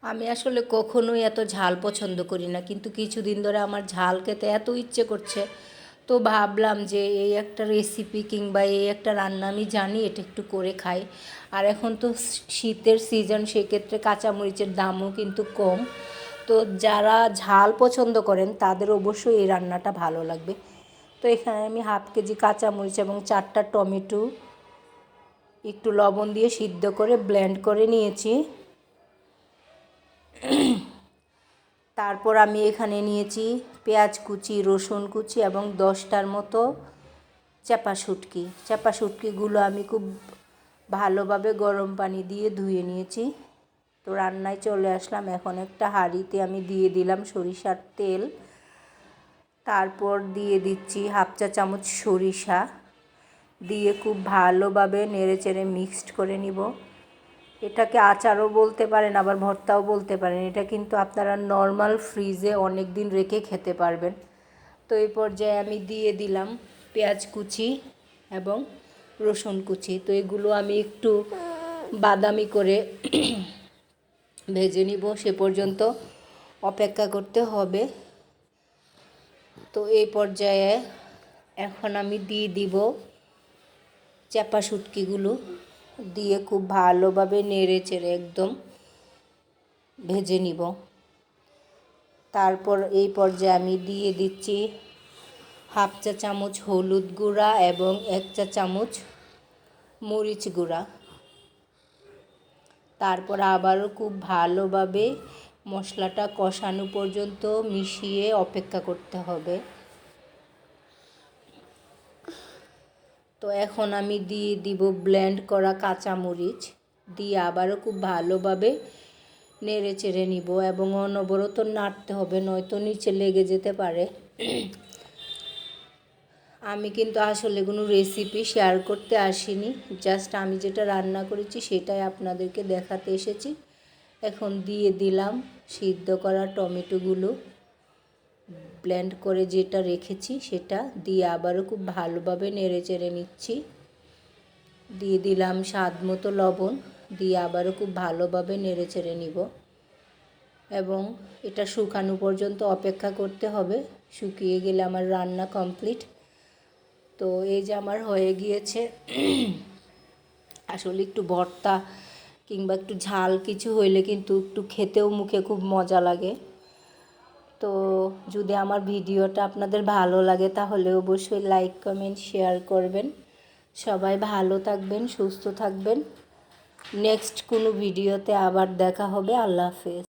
আমি আসলে কখনোই এত ঝাল পছন্দ করি না, কিন্তু কিছুদিন ধরে আমার ঝাল খেতে এত ইচ্ছে করছে, তো ভাবলাম যে এই একটা রেসিপি কিংবা এই একটা রান্না আমি জানি, এটা একটু করে খাই। আর এখন তো শীতের সিজন, সেক্ষেত্রে কাঁচামরিচের দামও কিন্তু কম। তো যারা ঝাল পছন্দ করেন তাদের অবশ্যই এই রান্নাটা ভালো লাগবে। তো এখানে আমি হাফ কেজি কাঁচামরিচ এবং 4টা টমেটো একটু লবণ দিয়ে সিদ্ধ করে ব্লেন্ড করে নিয়েছি। তারপর আমি এখানে নিয়েছি পেঁয়াজ কুচি, রসুন কুচি এবং 10টার মতো চাপা শুটকিগুলো আমি খুব ভালোভাবে গরম পানি দিয়ে ধুয়ে নিয়েছি। তো রান্নায় চলে আসলাম। এখন একটা হাঁড়িতে আমি দিয়ে দিলাম সরিষার তেল, তারপর দিয়ে দিচ্ছি হাফ চা চামচ সরিষা, দিয়ে খুব ভালোভাবে নেড়েচেড়ে মিক্সড করে নিব। এটাকে আচারও বলতে পারেন, আবার ভর্তাও বলতে পারেন। এটা কিন্তু আপনারা নর্মাল ফ্রিজে অনেক দিন রেখে খেতে পারবেন। তো এই পর্যায়ে আমি দিয়ে দিলাম পেঁয়াজ কুচি এবং রসুন কুচি। তো এগুলো আমি একটু বাদামি করে ভেজে নিব, সে পর্যন্ত অপেক্ষা করতে হবে। তো এই পর্যায়ে এখন আমি দিয়ে দিব চাপা শুটকিগুলো, দিয়ে খুব ভালোভাবে নেড়ে চেড়ে একদম ভেজে নিব। তারপর এই পর্যায়ে আমি দিয়ে দিচ্ছি হাফ চা চামচ হলুদ গুঁড়া এবং 1 চা চামচ মরিচ গুঁড়া। তারপর আবারও খুব ভালোভাবে মশলাটা কষানো পর্যন্ত মিশিয়ে অপেক্ষা করতে হবে। তো এখন আমি দিয়ে দিব ব্লেন্ড করা কাঁচামরিচ, দিয়ে আবারও খুব ভালোভাবে নেড়ে চেড়ে নিব এবং অনবরত নাড়তে হবে, নয়তো নিচে লেগে যেতে পারে। আমি কিন্তু আসলে কোনো রেসিপি শেয়ার করতে আসিনি, জাস্ট আমি যেটা রান্না করেছি সেটাই আপনাদেরকে দেখাতে এসেছি। এখন দিয়ে দিলাম সিদ্ধ করা টমেটোগুলো, ব্লেন্ড করে যেটা রেখেছি সেটা দিয়ে আবারও খুব ভালোভাবে নেড়ে চেড়ে নিচ্ছি। দিয়ে দিলাম স্বাদ মতো লবণ, দিয়ে আবারও খুব ভালোভাবে নেড়ে চেড়ে নিব এবং এটা শুকানো পর্যন্ত অপেক্ষা করতে হবে। শুকিয়ে গেলে আমার রান্না কমপ্লিট। তো এই যে আমার হয়ে গিয়েছে। আসলে একটু ভর্তা কিংবা একটু ঝাল কিছু হইলে কিন্তু একটু খেতেও মুখে খুব মজা লাগে। তো যদি আমার ভিডিওটা আপনাদের ভালো লাগে তাহলে অবশ্যই লাইক কমেন্ট শেয়ার করবেন। সবাই ভালো থাকবেন, সুস্থ থাকবেন। নেক্সট কোনো ভিডিওতে আবার দেখা হবে। আল্লাহ হাফেজ।